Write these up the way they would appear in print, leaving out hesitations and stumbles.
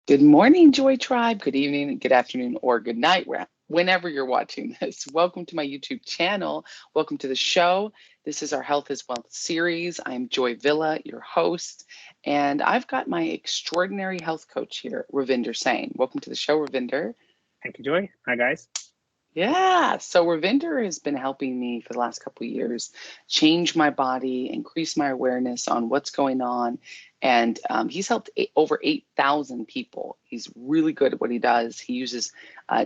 Good morning, Joy Tribe. Good evening, good afternoon, or good night, whenever you're watching this. Welcome to my YouTube channel. Welcome to the show. This is our Health is Wealth series. I'm JOYVILLA, your host, and I've got my extraordinary health coach here, Ravinder Sain. Welcome to the show, Ravinder. Thank you, Joy. Hi, guys. Yeah, so Ravinder has been helping me for the last couple of years change my body, increase my awareness on what's going on. And he's helped over 8,000 people. He's really good at what he does. He uses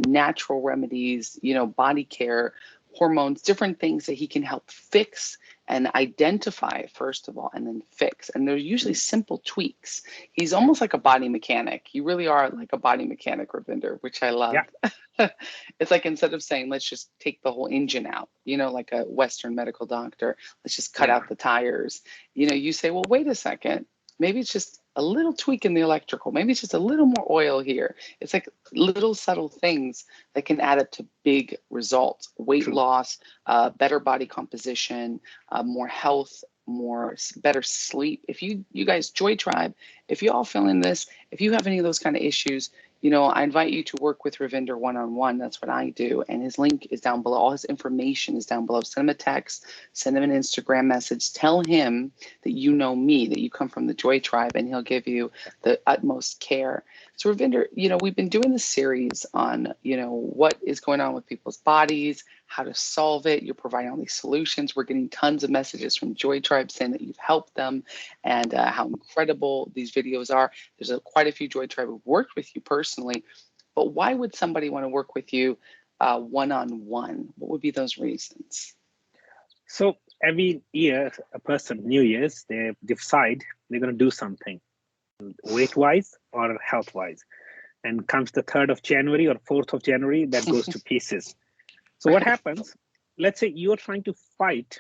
natural remedies, body care, hormones, different things that he can help fix and identify, first of all, and then fix. And they're usually simple tweaks. He's almost like a body mechanic. You really are like a body mechanic, Ravinder, which I love. Yeah. It's like instead of saying, let's just take the whole engine out, like a Western medical doctor, let's just cut out the tires. You say, well, wait a second. Maybe it's just a little tweak in the electrical. Maybe it's just a little more oil here. It's like little subtle things that can add up to big results. Weight loss, better body composition, more health, better sleep. If you guys, Joy Tribe, if you all feeling this, if you have any of those kind of issues, I invite you to work with Ravinder one-on-one. That's what I do. And his link is down below. All his information is down below. Send him a text, send him an Instagram message. Tell him that you know me, that you come from the Joy Tribe, and he'll give you the utmost care. So Ravinder, we've been doing this series on, what is going on with people's bodies, how to solve it. You're providing all these solutions. We're getting tons of messages from Joy Tribe saying that you've helped them and how incredible these videos are. There's quite a few Joy Tribe who've worked with you personally, but why would somebody want to work with you one-on-one? What would be those reasons? So every year, a person, New Year's, they decide they're going to do something weight-wise or health-wise. And comes the 3rd of January or 4th of January, that goes to pieces. So what happens, let's say you're trying to fight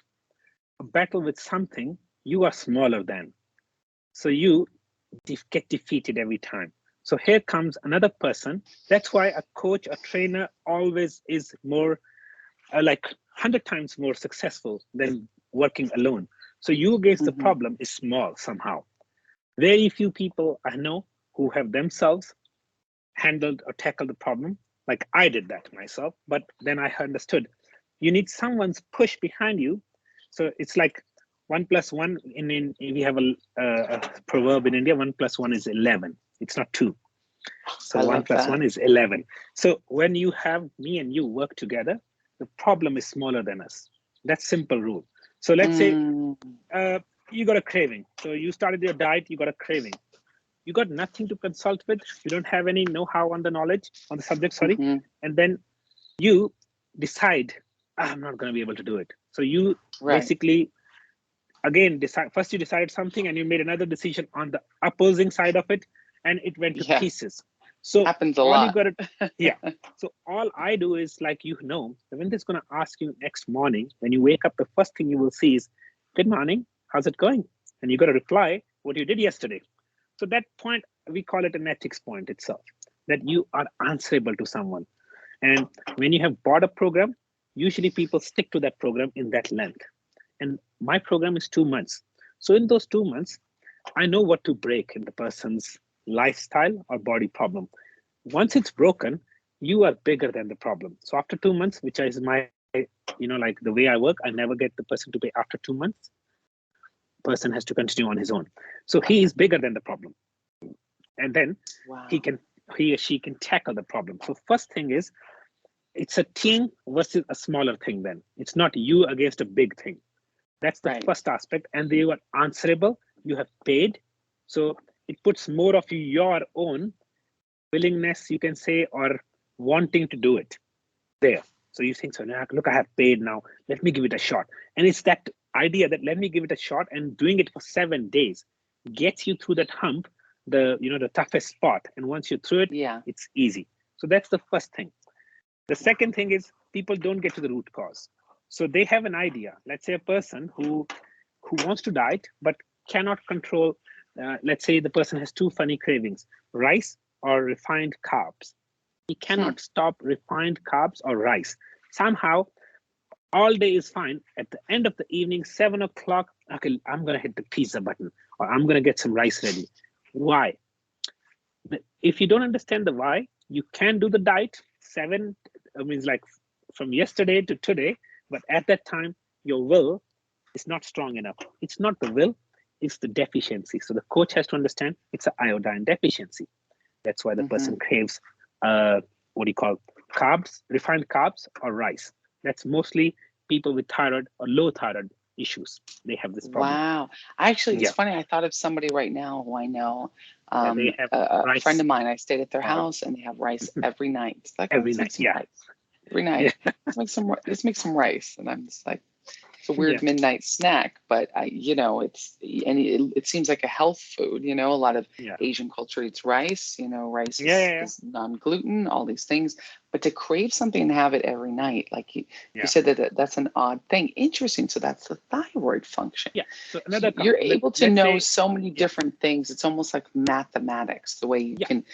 a battle with something you are smaller than. So you get defeated every time. So here comes another person. That's why a coach, a trainer always is more, like 100 times more successful than working alone. So you against the problem is small somehow. Very few people I know who have themselves handled or tackled the problem. Like I did that myself, but then I understood you need someone's push behind you. So it's like 1 + 1 we have a proverb in India, 1 + 1 is 11. It's not 2. So 1 + 1 is 11. So when you have me and you work together, the problem is smaller than us. That's simple rule. So let's say you got a craving. So you started your diet, you got a craving. You got nothing to consult with. You don't have any know-how on the subject, sorry. And then you decide, I'm not going to be able to do it. So you basically, again, first you decided something and you made another decision on the opposing side of it, and it went to pieces. So happens a lot. So all I do is Ravinder is going to ask you next morning when you wake up, the first thing you will see is, good morning, how's it going? And you got to reply what you did yesterday. So that point, we call it an ethics point itself, that you are answerable to someone. And when you have bought a program, usually people stick to that program in that length. And my program is 2 months. So in those 2 months, I know what to break in the person's lifestyle or body problem. Once it's broken, you are bigger than the problem. So after 2 months, which is my, like the way I work, I never get the person to pay after 2 months. Person has to continue on his own. So he is bigger than the problem. And then he or she can tackle the problem. So first thing is, it's a team versus a smaller thing then. It's not you against a big thing. That's the first aspect. And you are answerable, you have paid. So it puts more of your own willingness, you can say, or wanting to do it there. So you think, so now, look, I have paid now, let me give it a shot. And it's that idea that let me give it a shot, and doing it for 7 days gets you through that hump, the toughest spot. And once you're through it, it's easy. So that's the first thing. The second thing is people don't get to the root cause. So they have an idea. Let's say a person who wants to diet but cannot control. Let's say the person has 2 funny cravings: rice or refined carbs. He cannot stop refined carbs or rice. Somehow, all day is fine. At the end of the evening, 7 o'clock, okay, I'm going to hit the pizza button, or I'm going to get some rice ready. Why? If you don't understand the why, you can do the diet means like from yesterday to today, but at that time, your will is not strong enough. It's not the will, it's the deficiency. So the coach has to understand it's an iodine deficiency. That's why the person craves what do you call carbs, refined carbs, or rice. That's mostly people with thyroid or low thyroid issues. They have this problem. Wow. Actually, it's Yeah, funny. I thought of somebody right now who I know, they have a friend rice of mine. I stayed at their or house and they have rice every night. It's like, oh, every let's make night. some Yeah, rice every yeah, night. Let's make some rice. And I'm just like, it's a yeah, weird midnight snack, but it seems like a health food. A lot of yeah, Asian culture eats rice. Rice yeah, is, yeah, is non-gluten, all these things. But to crave something and have it every night, like you yeah, said, that's an odd thing. Interesting. So that's the thyroid function. yeah. So So another you're let, able to let's know say, so many yeah, different things. It's almost like mathematics, the way you yeah, can,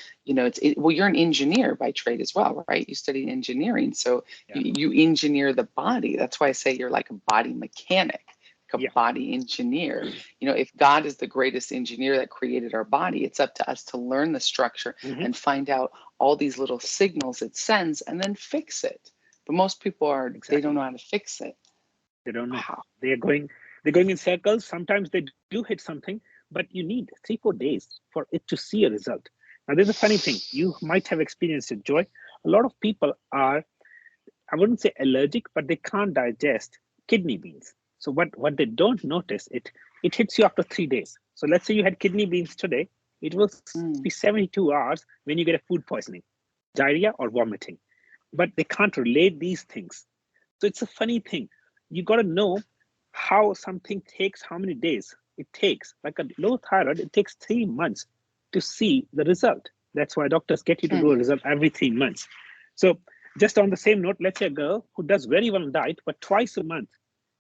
well, you're an engineer by trade as well, right? You studied engineering. So yeah, you engineer the body. That's why I say you're like a body mechanic, like a yeah, body engineer. If God is the greatest engineer that created our body, it's up to us to learn the structure hmm, and find out all these little signals it sends and then fix it. But most people they don't exactly. know how to fix it. They don't know. Wow. They are going. They're going in circles. Sometimes they do hit something, but you need 3-4 days for it to see a result. Now, there's a funny thing. You might have experienced it, Joy. A lot of people are, I wouldn't say allergic, but they can't digest kidney beans. So what they don't notice, it hits you after 3 days. So let's say you had kidney beans today, it will be Mm, 72 hours when you get a food poisoning, diarrhea or vomiting. But they can't relate these things. So it's a funny thing. You got to know how something takes, how many days it takes. Like a low thyroid, it takes 3 months to see the result. That's why doctors get you to do mm, a result every 3 months. So just on the same note, let's say a girl who does very well on diet, but twice a month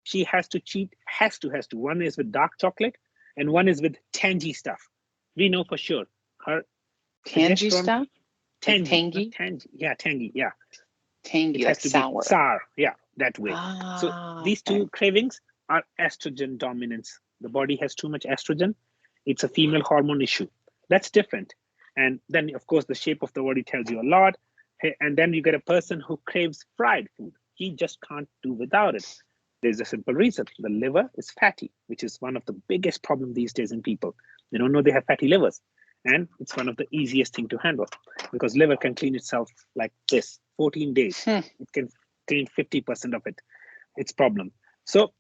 she has to cheat, has to. One is with dark chocolate and one is with tangy stuff. We know for sure her tangy progesterone, stuff, like tangy, not tangy, tangy, yeah, tangy, yeah. It tangy, has like to be sour. sour, yeah, that way. So Ah, these two okay. cravings are estrogen dominance. The body has too much estrogen. It's a female hormone issue. That's different. And then, of course, the shape of the body tells you a lot. And then you get a person who craves fried food. He just can't do without it. There's a simple reason. The liver is fatty, which is one of the biggest problems these days in people. They don't know they have fatty livers. And it's one of the easiest thing to handle because liver can clean itself like this, 14 days. Hmm. It can clean 50% of its problem. So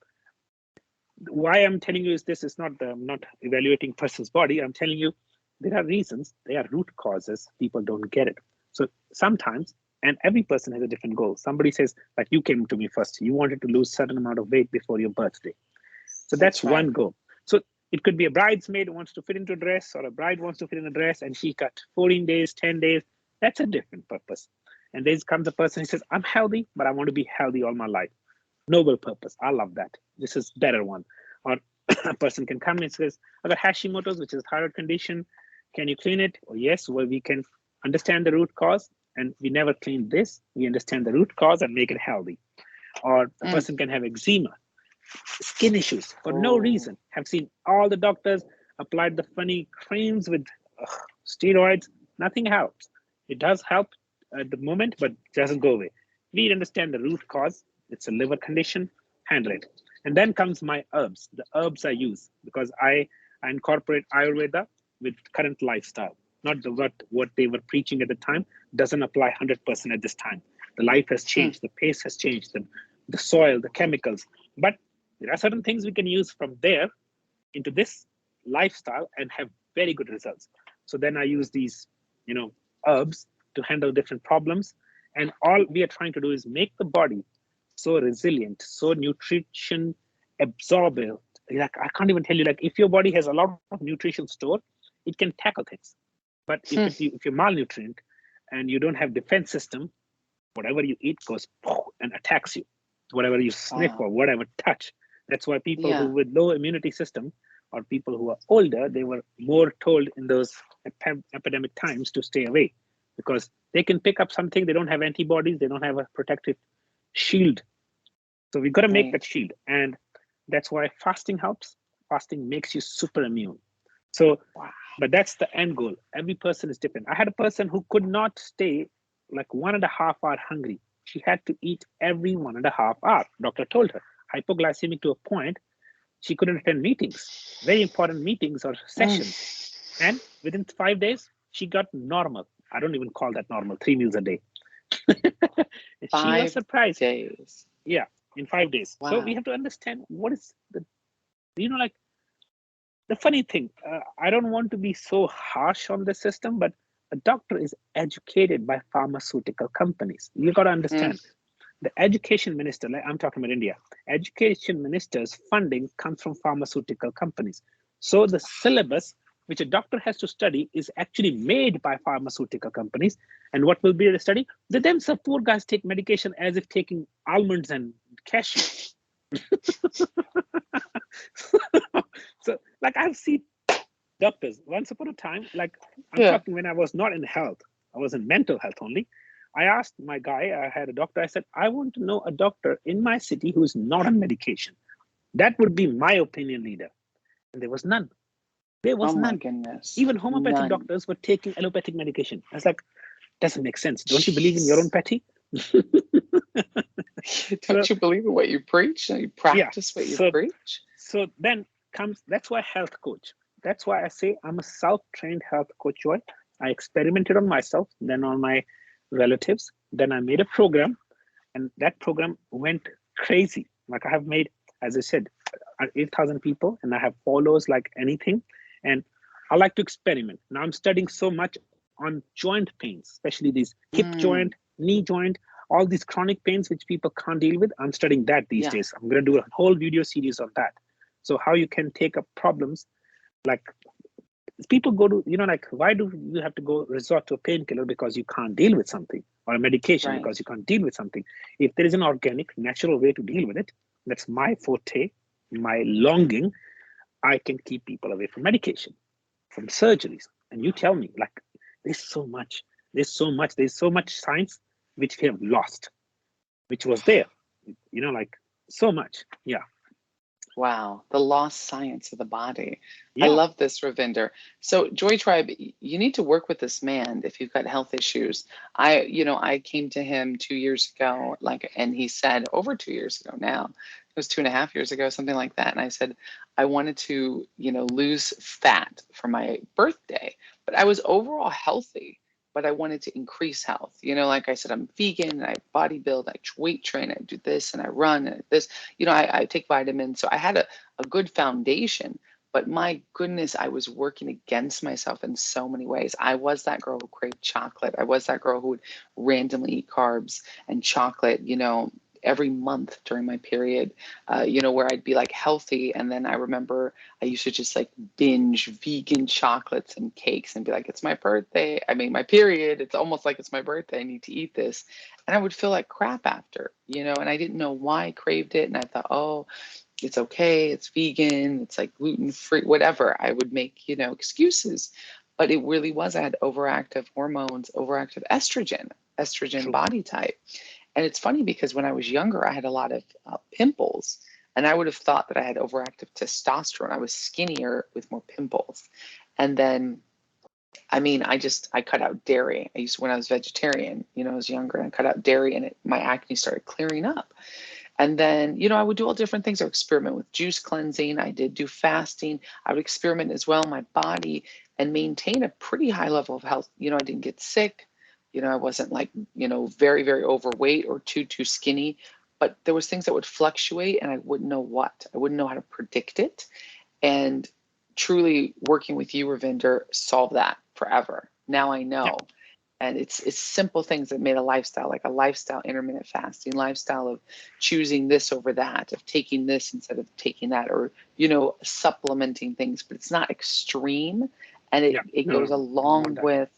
why I'm telling you is this is not I'm not evaluating person's body. I'm telling you there are reasons, there are root causes. People don't get it. So sometimes, and every person has a different goal. Somebody says, like you came to me first, you wanted to lose certain amount of weight before your birthday. So that's That's one right. goal. So it could be a bridesmaid who wants to fit into a dress, or a bride wants to fit in a dress, and she cut 14 days, 10 days. That's a different purpose. And there comes a person who says, I'm healthy, but I want to be healthy all my life. Noble purpose. I love that. This is better one. Or a person can come and says, I got Hashimoto's, which is a thyroid condition. Can you clean it? Or yes, well, we can understand the root cause and we never clean this. We understand the root cause and make it healthy. Or a Mm. person can have eczema, skin issues for no Oh, reason. Have seen all the doctors applied the funny creams with steroids. Nothing helps. It does help at the moment, but doesn't go away. We understand the root cause. It's a liver condition. Handle it. And then comes my herbs. The herbs I use because I incorporate Ayurveda with current lifestyle. Not what they were preaching at the time doesn't apply 100% at this time. The life has hmm. changed. The pace has changed. The soil, the chemicals. But there are certain things we can use from there into this lifestyle and have very good results. So then I use these, herbs to handle different problems. And all we are trying to do is make the body so resilient, so nutrition absorbent. Like I can't even tell you, like if your body has a lot of nutrition stored, it can tackle things. But Hmm. if you're malnutrient and you don't have defense system, whatever you eat goes and attacks you. Whatever you sniff Wow. or whatever touch. That's why people who Yeah. with low immunity system or people who are older, they were more told in those epidemic times to stay away because they can pick up something. They don't have antibodies. They don't have a protective shield. So we got to make Right. that shield, and that's why fasting helps. Fasting makes you super immune. So, Wow. but that's the end goal. Every person is different. I had a person who could not stay like 1.5 hour hungry. She had to eat every 1.5 hour. Doctor told her hypoglycemic to a point she couldn't attend meetings, very important meetings or sessions. And within 5 days, she got normal. I don't even call that normal, 3 meals a day. And she was 5 surprised. days. Yeah, in 5 days. So we Wow. have to understand what is the, like the funny thing. I don't want to be so harsh on the system, but a doctor is educated by pharmaceutical companies. You got to Mm. understand the education minister, like I'm talking about India, education minister's funding comes from pharmaceutical companies. So the syllabus which a doctor has to study is actually made by pharmaceutical companies. And what will be the study? They themselves, poor guys, take medication as if taking almonds and cashew. So, like, I've seen doctors once upon a time, like, I'm Yeah. talking when I was not in health, I was in mental health only. I asked my guy, I had a doctor, I said, I want to know a doctor in my city who is not on medication. That would be my opinion leader. And there was none. There Oh was my none. goodness. Even homeopathic None. doctors were taking allopathic medication. I was like, doesn't make sense. Don't you believe in your own Jeez. patty? So, Don't you believe in what you preach? Don't you yeah. practice what you So, preach? then comes, that's why health coach. That's why I say I'm a self-trained health coach. Joy. I experimented on myself, then on my relatives. Then I made a program, and that program went crazy. Like, I have made, as I said, 8,000 people, and I have followers like anything. And I like to experiment. Now I'm studying so much on joint pains, especially these hip Mm. joint, knee joint, all these chronic pains which people can't deal with. I'm studying that these Yeah. days. I'm going to do a whole video series on that. So how you can take up problems, like, people go to, like, why do you have to go resort to a painkiller because you can't deal with something, or a medication Right. because you can't deal with something? If there is an organic, natural way to deal with it, that's my forte, my longing. I can keep people away from medication, from surgeries. And you tell me, like, there's so much, there's so much science which we have lost, which was there, like, so much. Yeah. Wow, the lost science of the body. I Yeah. love this, Ravinder. So, Joy Tribe, you need to work with this man if you've got health issues. I came to him 2 years ago, like, and he said over 2 years ago now, it was 2.5 years ago, something like that. And I said, I wanted to, lose fat for my birthday, but I was overall healthy. But I wanted to increase health. Like I said, I'm vegan, and I bodybuild, I weight train, I do this, and I run, and this I take vitamins. So I had a good foundation, but my goodness, I was working against myself in so many ways. I was that girl who craved chocolate. I was that girl who would randomly eat carbs and chocolate, every month during my period, where I'd be like healthy. And then I remember I used to just like binge vegan chocolates and cakes and be like, it's my birthday. I mean, my period. It's almost like it's my birthday. I need to eat this. And I would feel like crap after, and I didn't know why I craved it. And I thought, oh, it's okay. It's vegan. It's like gluten free, whatever. I would make, excuses. But it really was, I had overactive hormones, overactive estrogen True. body type. And it's funny because when I was younger, I had a lot of pimples. And I would have thought that I had overactive testosterone. I was skinnier with more pimples. And then I mean, I cut out dairy. When I was vegetarian, I was younger, and I cut out dairy, and my acne started clearing up. And then, I would do all different things. I would experiment with juice cleansing. I did do fasting. I would experiment as well in my body and maintain a pretty high level of health. I didn't get sick. I wasn't like, very, very overweight or too skinny. But there was things that would fluctuate, and I wouldn't know what. I wouldn't know how to predict it. And truly working with you, Ravinder, solved that forever. Now I Yeah. know. And it's simple things that made a lifestyle, like a lifestyle intermittent fasting, lifestyle of choosing this over that, of taking this instead of taking that, or, supplementing things, but it's not extreme. And Yeah. it No, goes no, I don't want along that. with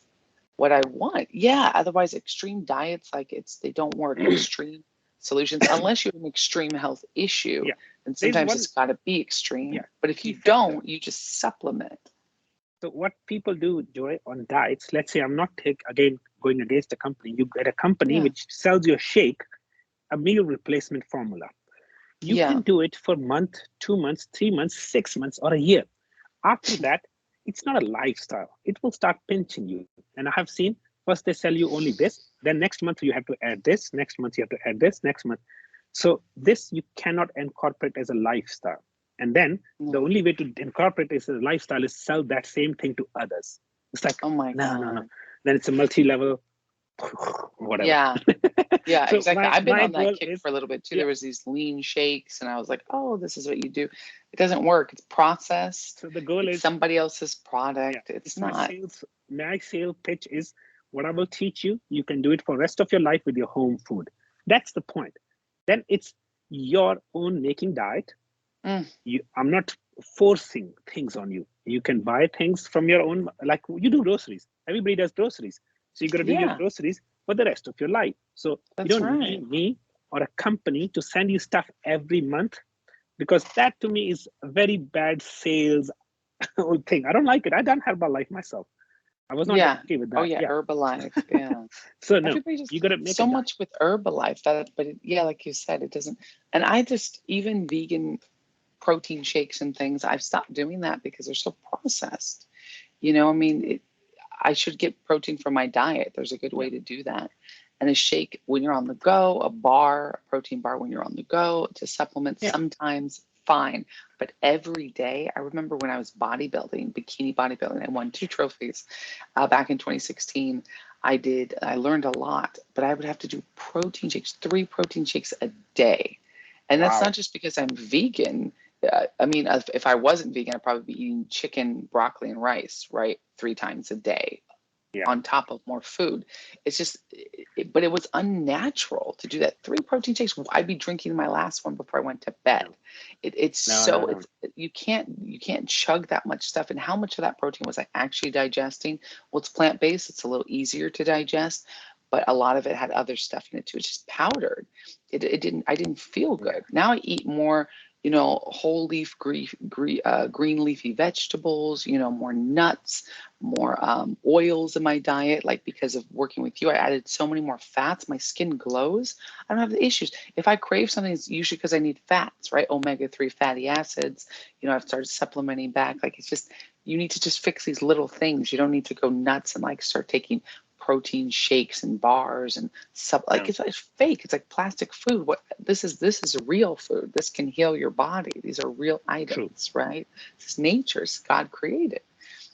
what I want. Yeah. Otherwise, extreme diets, like they don't work. Extreme solutions, unless you have an extreme health issue, Yeah. and There's sometimes one, it's got to be extreme. yeah, But if key you factor. don't, you just supplement. So what people do, Joy, on diets, let's say I'm not again going against a company. You get a company Yeah. which sells you a shake, a meal replacement formula. You Yeah. can do it for a month, 2 months, 3 months, 6 months, or a year. After that, it's not a lifestyle. It will start pinching you. And I have seen first they sell you only this, then next month you have to add this, next month you have to add this, next month. So this you cannot incorporate as a lifestyle. And then the No. only way to incorporate it as a lifestyle is sell that same thing to others. It's like, Oh my no. God. Then it's a multi-level, whatever. Yeah. Yeah, So exactly. I've been my on that goal kick is, for a little bit too. yeah. There was these lean shakes, and I was like, oh, this is what you do. It doesn't work. It's processed. So the goal It's is, somebody else's yeah, product. It's it's my not. sales. My sale pitch is what I will teach you. You can do it for rest of your life with your home food. That's the point. Then it's your own making diet. Mm, I'm not forcing things on you. You can buy things from your own, like you do groceries. Everybody does groceries. So you got to do your yeah, groceries for the rest of your life. So you that's don't right. need me or a company to send you stuff every month, because that to me is a very bad sales whole thing. I don't like it. I done Herbalife myself. I was not Yeah. okay with Oh that. yeah, Yeah. Herbalife. Yeah. So no, Everybody just you got to make a so diet. much with Herbalife that, but yeah, like you said, it doesn't. And I just even vegan protein shakes and things, I've stopped doing that because they're so processed. I mean, I should get protein from my diet. There's a good Yeah. way to do that. And a shake when you're on the go, a bar, a protein bar when you're on the go to supplement Yeah. sometimes, fine. But every day, I remember when I was bodybuilding, bikini bodybuilding, I won 2 trophies back in 2016. I learned a lot, but I would have to do protein shakes, 3 protein shakes a day. And that's Wow. not just because I'm vegan. I mean, if I wasn't vegan, I'd probably be eating chicken, broccoli, and rice, right? 3 times a day Yeah. on top of more food. It's just, but it was unnatural to do that. 3 protein shakes. I'd be drinking my last one before I went to bed. No. It's No. so, you can't chug that much stuff. And how much of that protein was I actually digesting? Well, it's plant-based. It's a little easier to digest, but a lot of it had other stuff in it too. It's just powdered. I didn't feel Yeah. good. Now I eat more, whole leaf green leafy vegetables, more nuts, more oils in my diet. Like because of working with you, I added so many more fats. My skin glows. I don't have the issues. If I crave something, it's usually because I need fats, right? Omega-3 fatty acids. I've started supplementing back. Like it's just, you need to just fix these little things. You don't need to go nuts and like start taking protein shakes and bars and stuff. Like No. it's fake. It's like plastic food. What this is real food. This can heal your body. These are real True. items, right? This is nature's God created.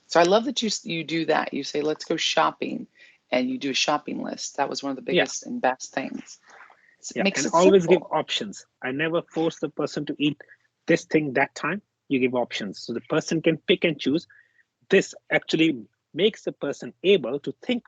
So I love that you do that. You say, let's go shopping, and you do a shopping list. That was one of the Yeah. biggest and best things. It Yeah. makes And it always give simple. options. I never force the person to eat this thing that time. You give options. So the person can pick and choose. This actually makes the person able to think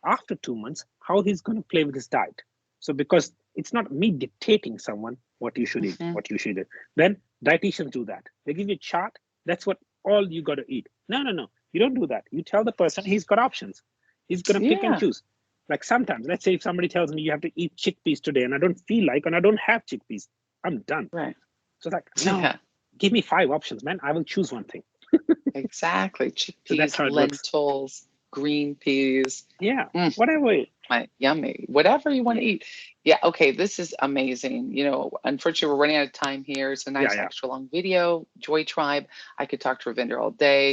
after 2 months how he's going to play with his diet. So because it's not me dictating someone what you should eat, Hmm. what you should eat. Then dietitians do that. They give you a chart. That's what all you got to eat. No. You don't do that. You tell the person he's got options. He's going to pick and Yeah, choose. Like sometimes, let's say if somebody tells me you have to eat chickpeas today and I don't feel like and I don't have chickpeas, I'm done. right. So it's like, no, Yeah, give me 5 options, man. I will choose one thing. exactly. So that's Chickpeas, how it works. lentils, green peas. Yeah, Mm. whatever. Yummy. Whatever you want Yeah, to eat. Yeah, okay, this is amazing. Unfortunately, we're running out of time here. It's a nice yeah. extra long video. Joy Tribe. I could talk to Ravinder all day.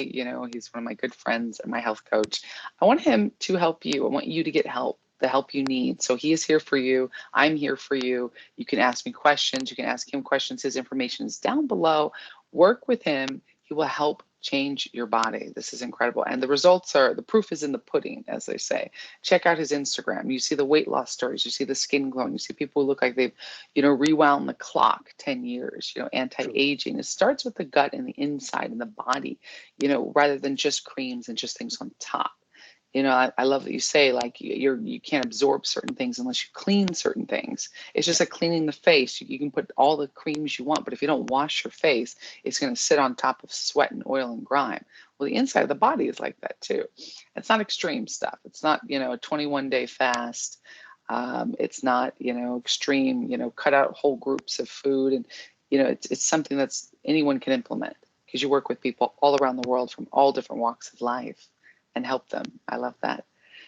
He's one of my good friends and my health coach. I want him to help you. I want you to get help, the help you need. So he is here for you. I'm here for you. You can ask me questions. You can ask him questions. His information is down below. Work with him. He will help change your body. This is incredible. And the proof is in the pudding, as they say. Check out his Instagram. You see the weight loss stories. You see the skin glowing. You see people who look like they've, rewound the clock 10 years, True. anti-aging. It starts with the gut and the inside and the body, rather than just creams and just things on top. I love that you say like you can't absorb certain things unless you clean certain things. It's Yeah, just like cleaning the face. You can put all the creams you want, but if you don't wash your face, it's going to sit on top of sweat and oil and grime. Well, the inside of the body is like that too. It's not extreme stuff. It's not, a 21-day fast. It's not, extreme, cut out whole groups of food. And, it's something that's anyone can implement because you work with people all around the world from all different walks of life and help them. I love that.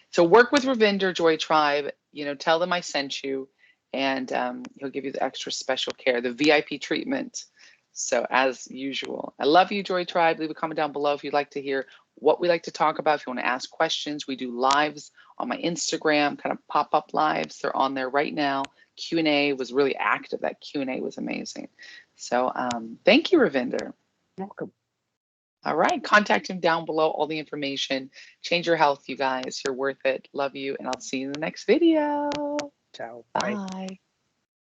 So work with Ravinder, Joy Tribe. Tell them I sent you, and he'll give you the extra special care, the VIP treatment. So as usual, I love you, Joy Tribe. Leave a comment down below if you'd like to hear what we like to talk about. If you want to ask questions, we do lives on my Instagram, kind of pop-up lives. They're on there right now. Q&A was really active. That Q&A was amazing. So thank you, Ravinder. Welcome. All right, contact him down below, all the information. Change your health, you guys. You're worth it. Love you, and I'll see you in the next video. Ciao. Bye.